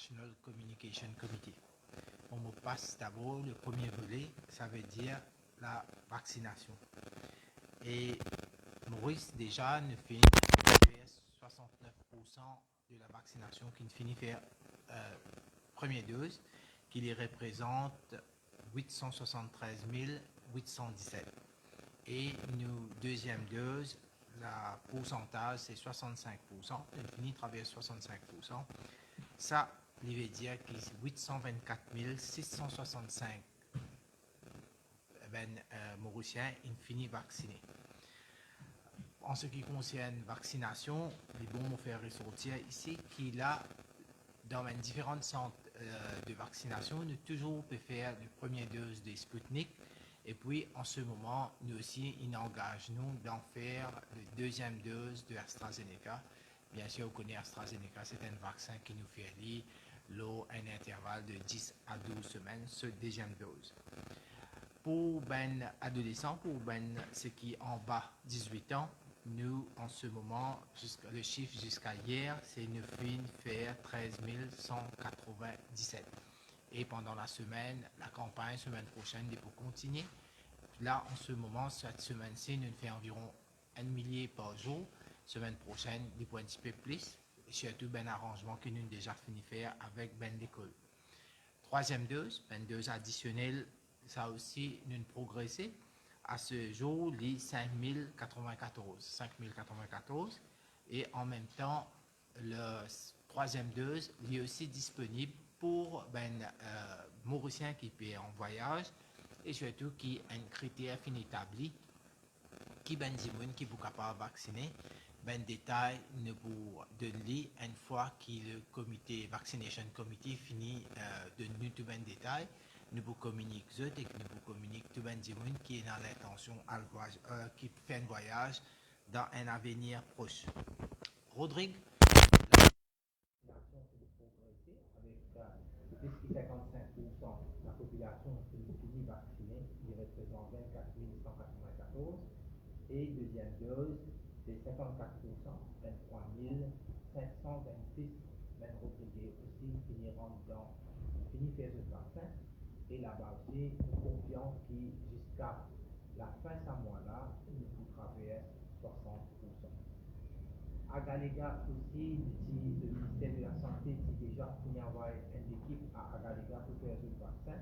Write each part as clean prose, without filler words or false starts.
National Communication Committee. On me passe d'abord le premier volet, ça veut dire la vaccination. Et Maurice déjà ne finit faire 69% de la vaccination qui ne finit faire première dose, qui les représente 873 817. Et nous, deuxième dose, la pourcentage c'est 65%, elle finit à travers 65%. Ça, il veut dire qu'il y a 824 665 Mauriciens infinis vaccinés. En ce qui concerne vaccination, les bons me faire ressortir ici qu'il a dans différents centres de vaccination, nous toujours peut faire la première dose de Sputnik. Et puis, en ce moment, nous aussi, il engage nous d'en faire la deuxième dose de AstraZeneca. Bien sûr, on connaît AstraZeneca, c'est un vaccin qui nous fait un intervalle de 10 à 12 semaines, cette deuxième dose. Pour les adolescents, pour ceux qui en bas 18 ans, nous, en ce moment, le chiffre jusqu'à hier, c'est nous faire 13 197. Et pendant la semaine, la campagne, semaine prochaine, il faut continuer. Là, en ce moment, cette semaine-ci, nous faisons environ 1 millier par jour. Semaine prochaine, il faut un petit peu plus. Et surtout, arrangement que nous avons déjà fini de faire avec l'école. Troisième dose additionnelle, ça aussi, nous avons progressé. À ce jour, les 5094. Et en même temps, la troisième dose est aussi disponible pour Mauriciens qui paient en voyage et surtout qui a un critère fin établi qui qui vous capable de vacciner. Détail ne vous donner une fois que le comité Vaccination Committee finit de nous tout détail. Nous vous communiquons et nous vous communiquons tout qui est dans l'intention qui fait un voyage dans un avenir proche. Rodrigue, avec plus de 55% de la population qui finit vaccinée, il représente 24 194. Et deuxième dose, c'est 54%, 23 526, même Rodrigue aussi finiront finir faire ce vaccin. Et là-bas aussi, nous confions que jusqu'à la fin de ce mois-là, nous pouvons traverser 60%. À Galega aussi, le ministère de la Santé qui déjà fini avoir une équipe à Galega pour faire ce vaccin.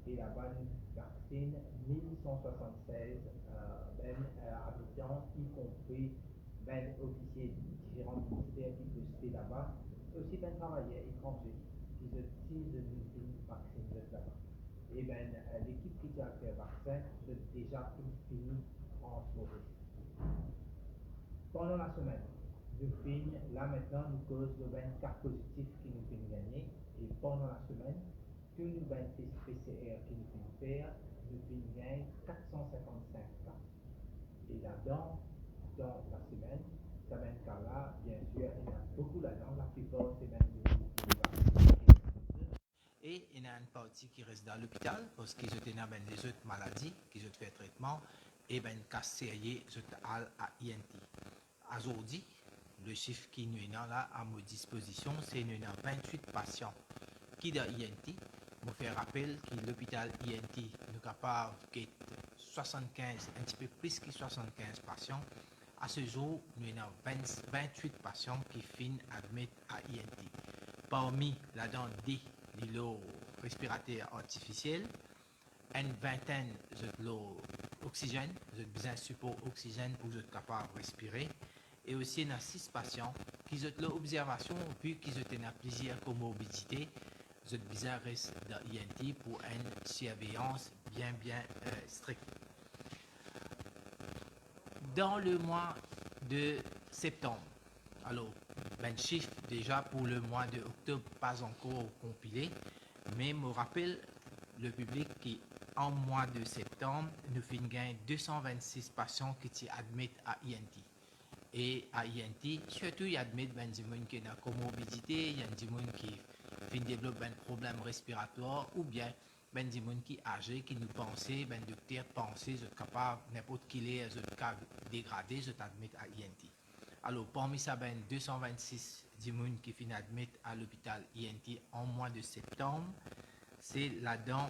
Et là-bas, nous vaccine 1176 habitants, y compris officiers de différents ministères qui peuvent là-bas, et aussi travailleurs étrangers qui se disent une vaccine là-bas. Et l'équipe qui a fait le vaccin, c'est déjà fini en soirée. Pendant la semaine, nous finissons, là maintenant, nous cause de 24 positifs qui nous finissent gagner. Et pendant la semaine, tous nous 20 tests PCR qui nous finissent faire, nous finissons gagner 455 cas. Et là-dedans, dans la semaine cas-là, bien sûr, il y a beaucoup là-dedans, la plupart c'est même et il y a une partie qui reste dans l'hôpital parce qu'ils ont les autres maladies, qu'ils ont fait traitement, et cas sérieux, ils ont à INT. Aujourd'hui, le chiffre qui nous est là à ma disposition, c'est nous avons 28 patients qui dans INT. Je fais rappel que l'hôpital INT nous capable de 75, un petit peu plus que 75 patients. À ce jour, nous avons 28 patients qui finissent admis à INT. Parmi là-dedans des lots respirateurs artificiels, une vingtaine de lots oxygène, vous avez besoin de support oxygène pour être capable de respirer. Et aussi, il y a 6 patients qui ont l'observation, vu qu'ils ont plusieurs comorbidités, vous avez besoin de rester dans l'INT pour une surveillance bien stricte. Dans le mois de septembre, alors, chiffre déjà pour le mois d'octobre, pas encore compilé, mais me rappelle le public qu'en mois de septembre, nous finissons 226 patients qui sont admis à INT. Et à INT, surtout, il y a des gens qui ont une comorbidité, il y a des gens qui développent un problème respiratoire ou bien des gens qui sont âgés, qui nous pensent, docteur pensent, sont capables, n'importe qui est, cas dégradé, sont admis à INT. Alors, parmi ça, 226 d'immunes qui finissent admis à l'hôpital INT en mois de septembre, c'est là-dedans,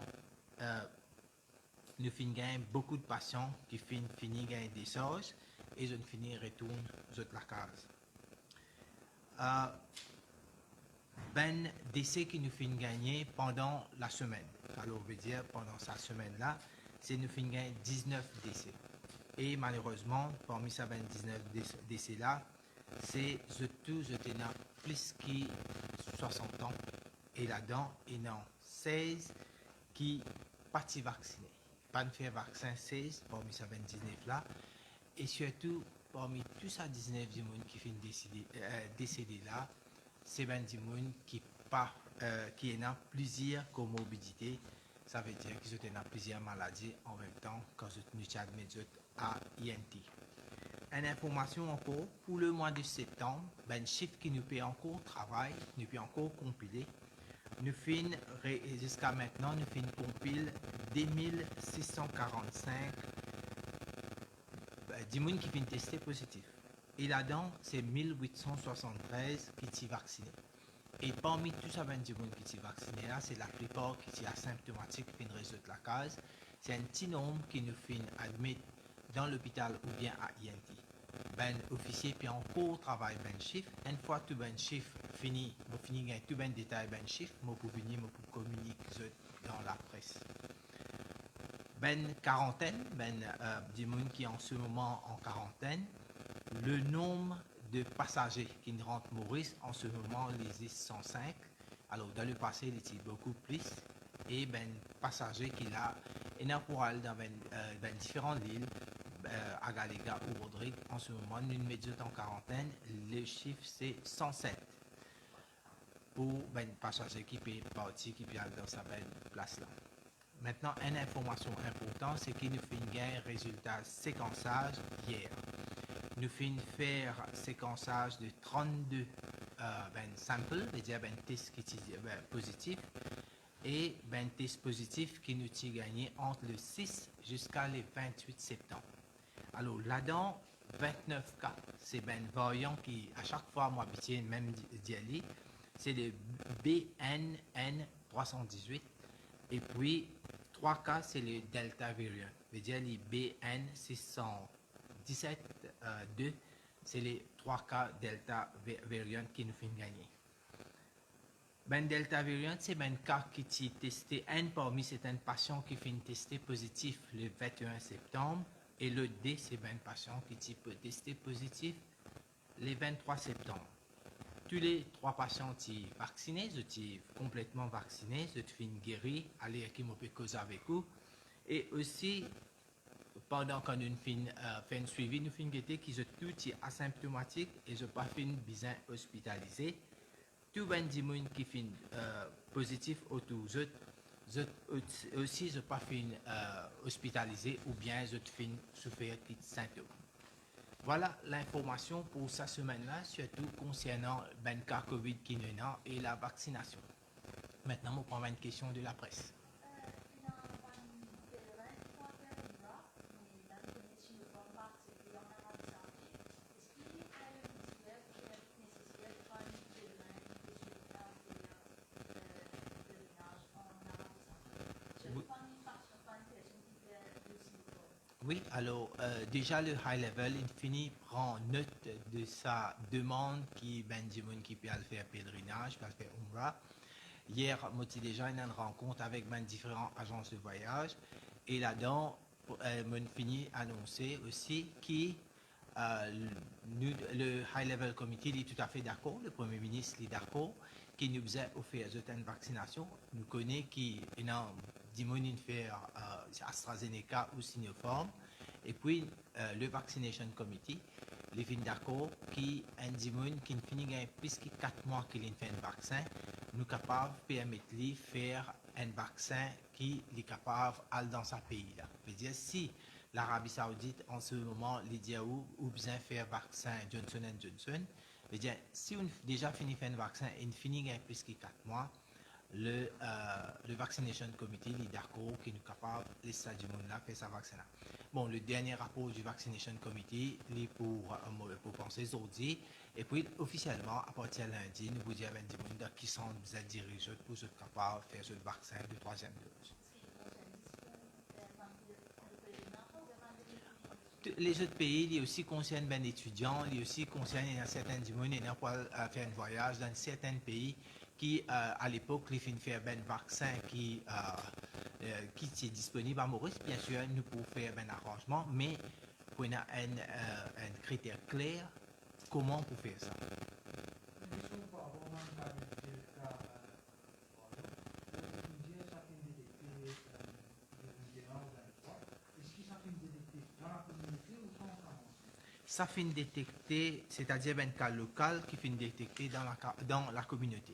nous finissons beaucoup de patients qui finissent gagner des choses et je finis retournent de la case. Ben décès qui nous finissent gagner pendant la semaine. Alors, on veut dire, pendant cette semaine-là, c'est nous finissons gagner 19 décès. Et malheureusement, parmi ces 19 décès-là, c'est tout, je tenais plus que 60 ans. Et là-dedans, il y en a 16 qui partent vacciner. Pas de faire vaccin 16 parmi ces 19-là. Et surtout, parmi tous ces 19 personnes qui finissent décédés là, c'est 20 personnes qui ont plusieurs comorbidités. Ça veut dire qu'ils ont plusieurs maladies en même temps quand ils sont admis à INT. Une information encore, pour le mois de septembre, ben chiffre qui nous peut encore travailler, nous peut encore compiler. Nous finissons, jusqu'à maintenant, nous finissons compiler 2645 personnes qui finissent tester positif. Et là-dedans, c'est 1873 qui sont vaccinés. Et parmi tous ces 20 personnes qui sont vaccinés, là, c'est la plupart qui sont asymptomatiques, qui finissent résoudre la case. C'est un petit nombre qui nous finissent admis dans l'hôpital ou bien à INT. Ben officier puis encore travail ben chiffre. Une fois tout ben chiffre fini, gagner tout ben détail ben chiffre, moi pour venir, moi pour communiquer dans la presse. Ben quarantaine, des gens qui en ce moment en quarantaine, le nombre de passagers qui rentrent Maurice en ce moment les 105. Alors dans le passé il était beaucoup plus et passagers qui là et pour aller dans différentes îles. À Galega ou Rodrigue, en ce moment, nous mettons en quarantaine, le chiffre c'est 107 pour les passagers qui peuvent partir, qui peuvent aller dans sa belle place là. Maintenant, une information importante, c'est que nous finissons un résultat séquençage hier. Nous finissons faire séquençage de 32 samples, c'est-à-dire tests qui sont positifs, et tests positifs qui nous ont gagné entre le 6 jusqu'à le 28 septembre. Alors là-dedans, 29 cas, c'est variant qui, à chaque fois, moi, habitué même d'y c'est le BNN 318. Et puis, 3 cas, c'est le Delta variant. C'est-à-dire le BN 617-2, c'est les 3 cas Delta variant qui nous font gagner. Delta variant, c'est un cas qui est testé, un parmi certains patients qui finit testé positif le 21 septembre. Et le D, c'est un patient qui peut tester positif le 23 septembre. Tous les 3 patients sont vaccinés, ils sont complètement vaccinés, ils sont guéris, aller qui peut causer avec eux. Et aussi, pendant qu'on fait un suivi, nous finissons qu'ils sont tous asymptomatiques et ils n'ont pas fait besoin hospitalisé. Tous les gens qui sont positifs autour d'eux, aussi, je n'ai pas fait hospitalisé ou bien je fin souffrir de symptômes. Voilà l'information pour cette semaine-là, surtout concernant le cas COVID qui est là et la vaccination. Maintenant, on prend une question de la presse. Oui, alors déjà le high level, il finit prend note de sa demande qui Benjamin qui peut faire pèlerinage, peut faire Umrah. Hier, moi déjà eu une rencontre avec différentes agences de voyage et là-dedans, on finit annoncer aussi que le high level committee est tout à fait d'accord, le premier ministre est d'accord, qui nous a offert une vaccination. Nous connaissons qu'il y a des gens faire AstraZeneca ou Sinopharm. Et puis, le Vaccination Committee, les fins d'accord, qui un gens qui finit plus que 4 mois qu'il fait un vaccin, nous capables de permettre de faire un vaccin qui est capable d'aller dans sa pays. C'est-à-dire, si l'Arabie Saoudite, en ce moment, les dit ou besoin de faire vaccin Johnson & Johnson, c'est-à-dire, si on déjà fini de faire un vaccin et on finit plus que 4 mois, le Vaccination Committee, il est d'accord qu'il est capable, les stades du monde là, faire sa vacciner. Bon, le dernier rapport du Vaccination Committee, il est pour penser aujourd'hui, et puis officiellement, à partir de lundi, nous vous disons à du monde qui sont dirigés pour être capable de faire ce vaccin de troisième dose. Les autres pays, ils aussi concernent ben étudiants, ils aussi concernent certains du monde, ils n'ont pas faire un voyage dans certains pays qui, à l'époque, les fin faire ben vaccin qui est disponible à Maurice. Bien sûr, nous pouvons faire un arrangement, mais pour un critère clair, comment on peut faire ça? Ça fait détecter, c'est-à-dire un cas local qui fait détecter dans la communauté.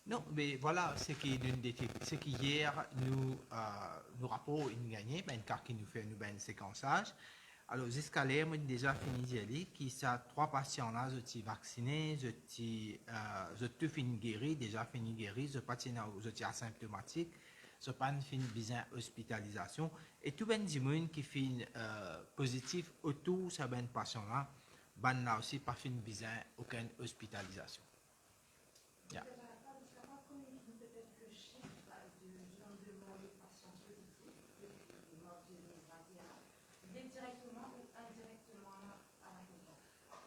Non, mais voilà, c'est qu'hier, nous rapport nous gagné, ben, car qui nous fait nous ben séquençage. Alors, jusqu'à là, moi, déjà fini d'y aller, qui ça, trois patients là, je suis vacciné, je suis fini guéri, déjà fini guéri, je pas je suis asymptomatique, je pas fini besoin hospitalisation, et tout ben du monde qui fait positif autour de ce ben patient là, ben là aussi pas fini besoin aucune hospitalisation. Yeah.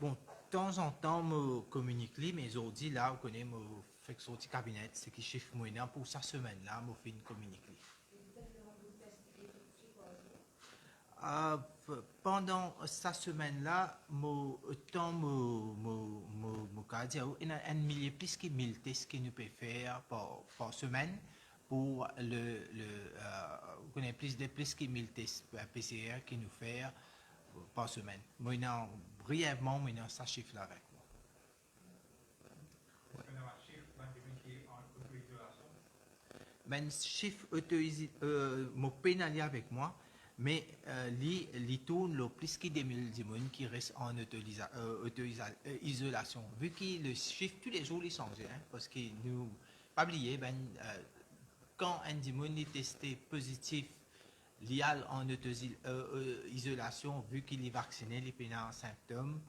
Bon, de temps en temps, je communique, mais aujourd'hui, là, vous connaissez, je fais sortir cabinet, c'est qui chiffre moyen pour sa semaine, là, je fais une communique. Pendant sa semaine-là, il y a un millier, plus que 1000 tests que nous pouvons faire par semaine pour vous connaissez plus que 1000 tests PCR que nous faisons par semaine. Moi, brièvement, moi, ça chiffre-là avec moi. Ben, chiffre autorisé, mon pénalier avec moi, mais il tourne le plus que 2000 personnes qui restent en isolation. Vu que le chiffre tous les jours il change, hein, parce que nous, pas oublier, ben, quand un démon est testé positif, lié en isolation, vu qu'il est vacciné, il est en symptômes,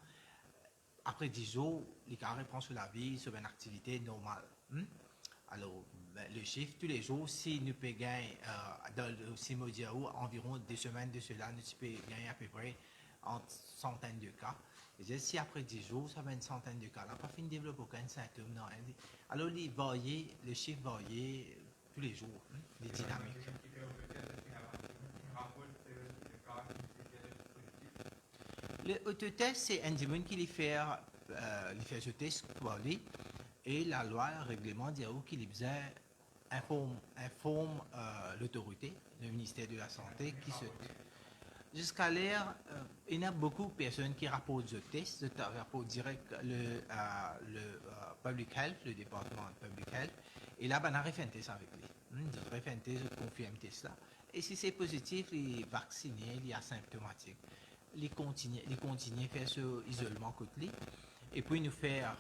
après 10 jours, les cas reprend sur la vie, sur une activité normale. Alors, ben, le chiffre, tous les jours, si nous pouvons gagner, dans le Simodiao, environ 2 semaines de cela, nous pouvons gagner à peu près entre centaines de cas. Et si après 10 jours, ça va une centaine de cas, là, pas fini de développer aucun symptôme. Non, alors, le chiffre varie tous les jours, les dynamiques. Le autotest, c'est un démon qui fait ce test pour aller. Et la loi, le règlement dit qu'il informe l'autorité, le ministère de la Santé, qui se. Jusqu'à l'heure, il y a beaucoup de personnes qui rapportent ce test, rapportent direct le Public Health, le département de Public Health. Et là, on a refait un test avec lui. Il a refait un test, confirme le test là. Et si c'est positif, il est vacciné, il est asymptomatique. Il continue à faire ce isolement côté. Et puis, nous faire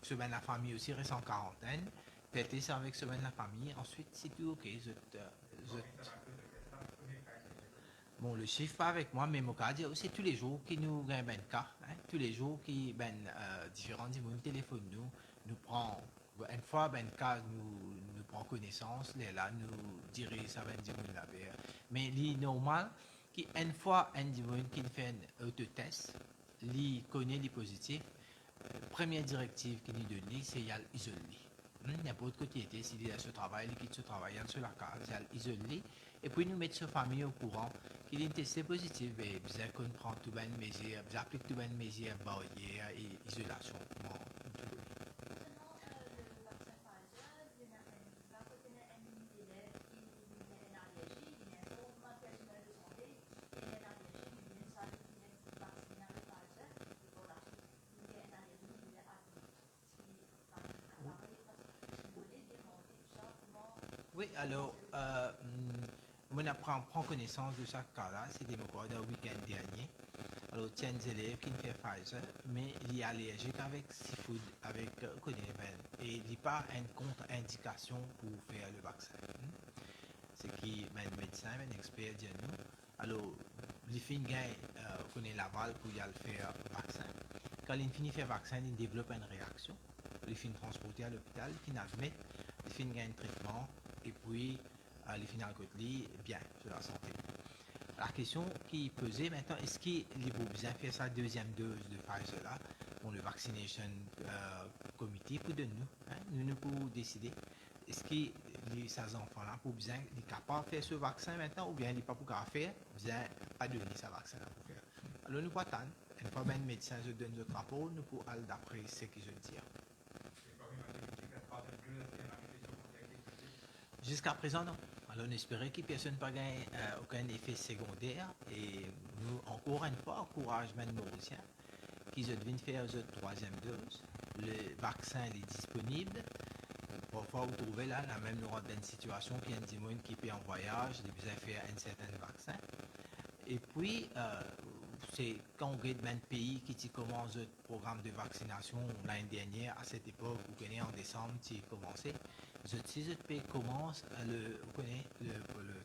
semaine la famille aussi reste en quarantaine. Fêter ça avec semaine la famille. Ensuite, c'est tout ok. Bon, le chiffre pas avec moi, mais mon cas, c'est tous les jours qui nous gagnent ben cas. Hein, tous les jours qui ben différents niveaux de téléphone nous prend une fois ben cas nous prend connaissance, là nous dirige ça ben dire la mais li normal qui une fois un niveau qui fait un autotest, li connaît les positifs. Première directive qui nous donne, c'est isoler. N'importe côté était, s'il est à ce travail, il quitte ce travail, sur la case, isoler. Et puis nous mettre sa famille au courant qu'il est testé positif, et bien qu'on prend tout bien mesures, bien applique tout bien mesures, barrières et isolation. Oui, alors, on apprend, prend connaissance de ce cas-là, c'était encore le week-end dernier. Alors, tiens, des élèves qui ne fait Pfizer, mais il est allergique avec seafood, avec et il n'y a pas une contre-indication pour faire le vaccin. C'est qui, un médecin, un expert, dit nous. Alors, il finit connaît l'aval pour y aller faire le vaccin. Quand il finit faire le vaccin, il développe une réaction. Il finit transporté à l'hôpital, il finit admis, il finit un traitement, et puis il finit à côté, bien, sur la santé. La question qui est posée maintenant, est-ce qu'il est besoin de faire sa deuxième dose de Pfizer là, pour le Vaccination Committee, pour de nous, nous pouvons décider, est-ce que ces enfants-là, pour besoin, ils sont capables de faire ce vaccin maintenant, ou bien ils ne sont pas faire, besoin pas donner ce vaccin là pour faire. Alors nous pouvons attendre, une fois que le médecin nous donne notre rapport, nous pouvons aller d'après ce qu'il dit. Jusqu'à présent, non. Alors, on espérait que personne n'a pas gagné aucun effet secondaire et nous, encore une fois, encourageons les Mauriciens qu'ils deviennent faire leur troisième dose. Le vaccin est disponible. Parfois, vous trouvez là, même dans une situation qu'il y a des gens qui sont en voyage, ils besoin faire un certain vaccin. Et puis, c'est quand on regarde un pays qui commence le programme de vaccination l'année dernière, à cette époque, vous connaissez en décembre, qui a commencé. Si ce pays commence le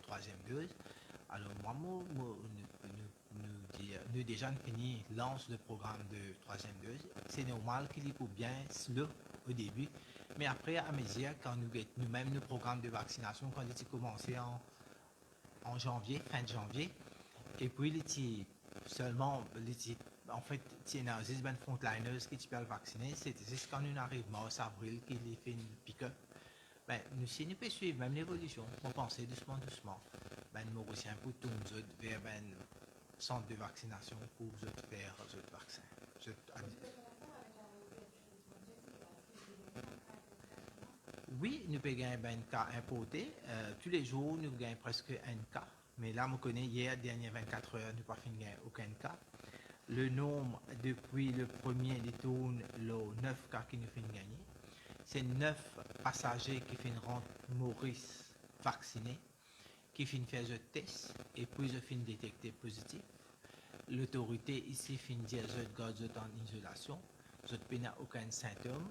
troisième dose, alors moi, nous déjà fini lance le programme de troisième dose. C'est normal qu'il y ait bien slow au début, mais après, à mesure, quand nous-mêmes, le programme de vaccination, quand il a commencé en janvier, fin de janvier, et puis, il seulement, en fait, il y a des frontliners qui peuvent vacciner. C'est quand nous arrivons mars, avril, qu'il fait une pick-up. Ben, nous, si nous pouvons suivre même l'évolution, on pense doucement, doucement. Ben, nous Mauriciens pour tourner vers un centre de vaccination pour faire le vaccin. Oui, nous pouvons gagner un cas importé. Tous les jours, nous gagnons presque un cas. Mais là, je connais hier, dernière 24 heures, nous n'avons pas fini aucun cas. Le nombre, depuis le premier des tournes, le 9 cas qui nous fait gagner. C'est 9 passagers qui finissent rendre Maurice vaccinés, qui finissent faire le test, et puis ils finissent détecter positif. L'autorité ici finit dire que vous êtes en isolation, vous n'avez aucun symptôme,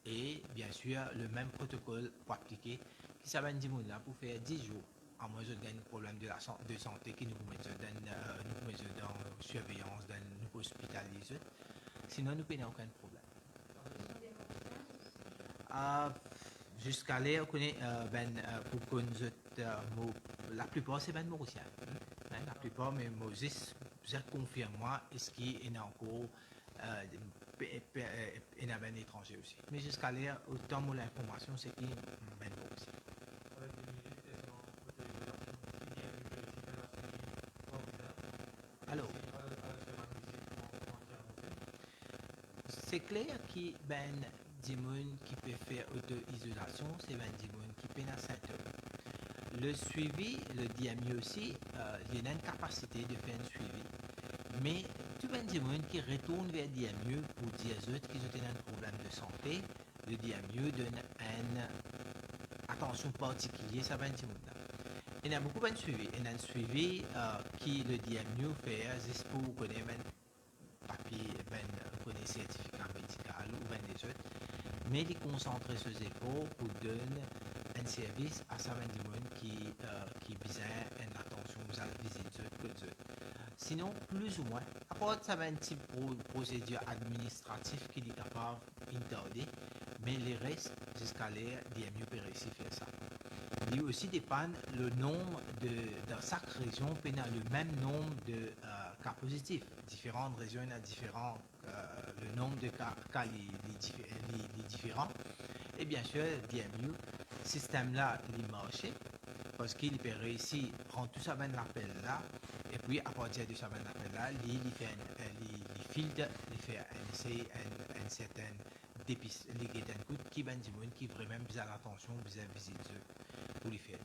et bien sûr, le même protocole pour appliquer, qui s'appelle 10 là pour faire 10 jours. À moins de gagner un problème de santé qui nous met dans surveillance, nous hospitaliser. Sinon, nous n'avons aucun problème. Jusqu'à là, on connaît pour qu'on la plupart c'est ben mauricien. La plupart, mais Moses, vous confirme moi, est-ce qu'il y a encore un étranger aussi. Mais jusqu'à là, autant de l'information, c'est qu'il y a ben mauricien. Alors, c'est clair qu'il ben des gens qui peuvent faire auto-isolation, c'est ben des gens qui peuvent faire symptômes. Le suivi, le DMU aussi, il y a une capacité de faire un suivi. Mais tout ben des gens qui retournent vers le DMU pour dire aux autres qu'ils ont un problème de santé, le DMU donne une attention particulière à ben des gens. Il y a beaucoup de suivi. Il y a un suivi qui le DMU fait juste pour connaître papier, connaître certificat médical ou ben des autres. Mais il concentre ses efforts pour donner un service à sa monde qui besoin une attention aux visites que les autres. Sinon, plus ou moins, à part ça un type de procédure administrative qui est capable d'interder, mais les restes, jusqu'à l'air, DMU peut réussir à faire ça. Il aussi dépend le nombre dans chaque région peut avoir le même nombre de cas positifs. Différentes régions ont différents le nombre de cas les différents. Et bien sûr, DMU, ce système-là, il marche parce qu'il peut réussir à prendre tout ça ben l'appel là, et puis à partir de ça ben l'appel là, il fait il filtre, il fait un certain dépistage, qui ben du monde qui vraiment besoin d'attention, besoin de visite pour les faire.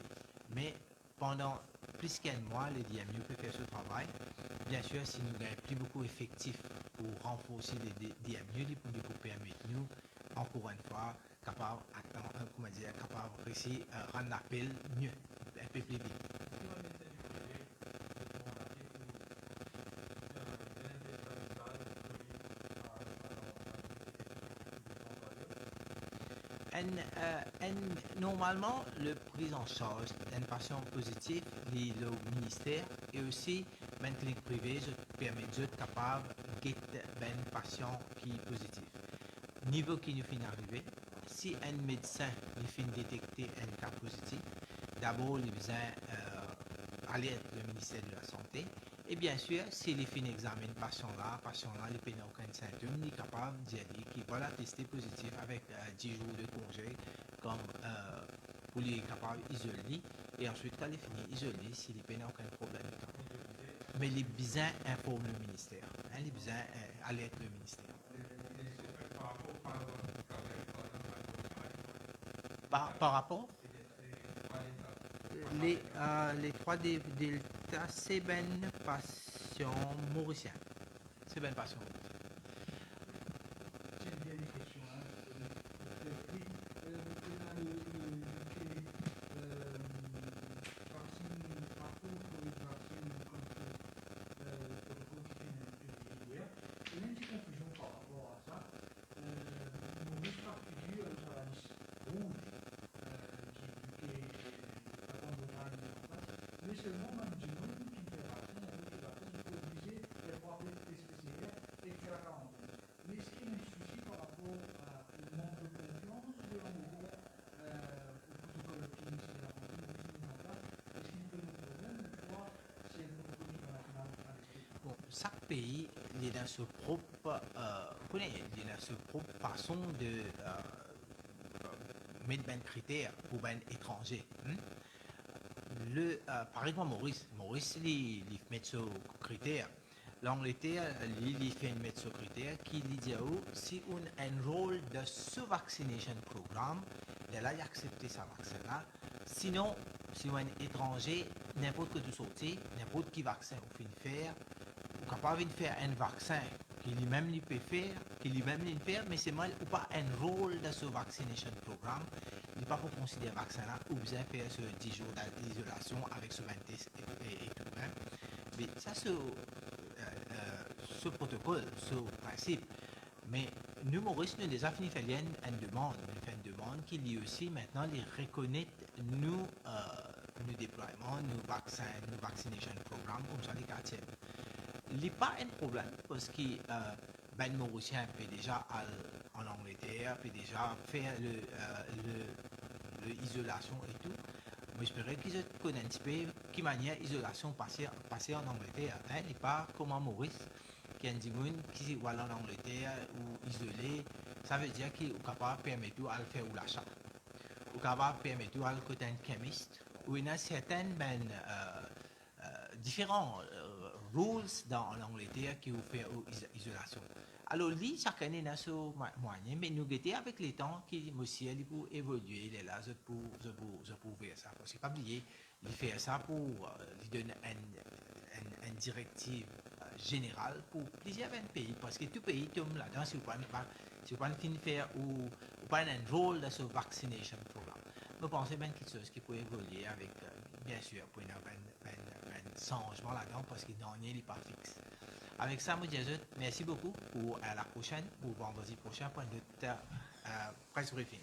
Mais pendant plus qu'un mois, le DMU peut faire ce travail. Bien sûr, si nous gagnons plus beaucoup effectifs pour renforcer les DMU, il peut permettre nous, encore une fois, capable de réussir à rendre l'appel mieux, un peu plus vite. Normalement, le prise en charge d'un patient positif, le ministère, et aussi une clinique privée, permet d'être capable de un patient qui est positif. Niveau qui nous finit arrivé, si un médecin nous finit détecter un cas positif, d'abord, il besoin alerte le ministère de la Santé. Et bien sûr, s'il est fin examiner le patient-là, il n'a aucun symptôme, il est capable de dire qu'il va tester positif avec 10 jours de congé, comme pour lui être capable d'isoler. Et ensuite, quand il est fini isolé, s'il n'a aucun problème. Mais il est besoin informer le ministère. Il est besoin alerte le ministère. Par rapport les trois deltas, c'est ben patient mauricien. C'est ben patient. J'ai bien des questions. Oui, on a vaccine partout pour les vaccins contre le Covid-19. Il y a une petite confusion par rapport à ça. Maurice par figure sur la liste rouge qui est abandonnable en place. Mais seulement même du monde qui fait vaccin avec les vaccins, il faut obliger les trois tests spéciaux et faire la quarantaine. Mais ce qui est un souci par rapport au manque de confiance de l'Angleterre au protocole clinique de la santé mis en place, est-ce qu'il peut nous problème de voir si le protocole international à respecter? Bon, chaque pays il a sa propre, façon de mettre des critères pour les étrangers. Par exemple, Maurice il met ce critère. L'Angleterre, il fait mettre ce critère qui dit si on enrolle dans ce vaccination programme, il a accepté ce vaccin-là. Sinon, si on est étranger, n'importe que tu sortis, n'importe qui vaccin on finit faire, ou capable de faire un vaccin qui lui-même il peut faire, qui lui-même il peut faire, mais c'est mal ou pas enrolle dans ce vaccination programme. Il n'est pas pour considérer le vaccin là ou bien faire ce 10 jours d'isolation avec ce 20 tests et tout. Hein. Mais ça, ce protocole, ce principe. Mais nous, Maurice, nous déjà fini faire une demande. Nous fait une demande qui lui aussi maintenant les reconnaît nous déploiements, nos vaccins, nos vaccination programmes comme ça les quartiers. Il n'y a pas un problème parce que ben Mauricien peut déjà aller en Angleterre, peut déjà faire l'isolation et tout. Mais j'espérais qu'ils connaissent un petit peu qui manière l'isolation passer en Angleterre. Hein, et pas comme en Maurice, qui est un monde qui va en Angleterre ou isolé. Ça veut dire qu'il est capable de permettre de faire l'achat. Il est capable de permettre de côté un chimiste. Ou il y a certaines différents rules en Angleterre qui vous fait isolation. Alors, lui, chacun est ce moyen, mais nous guetter avec les temps qui monsieur pour évoluer, il est là pour faire ça. Parce que pas oublier, il fait ça pour lui donner une directive générale pour plusieurs pays, parce que tout pays tombe là-dedans si vous ne pouvez faire ou pas un rôle dans ce vaccination programme. Je pense que c'est quelque chose qui peut évoluer avec, bien sûr, pour un changement là-dedans, parce qu'il n'en est pas fixe. Avec ça, moi, je dis merci beaucoup pour la prochaine, pour vendredi prochain, pour notre presse briefing.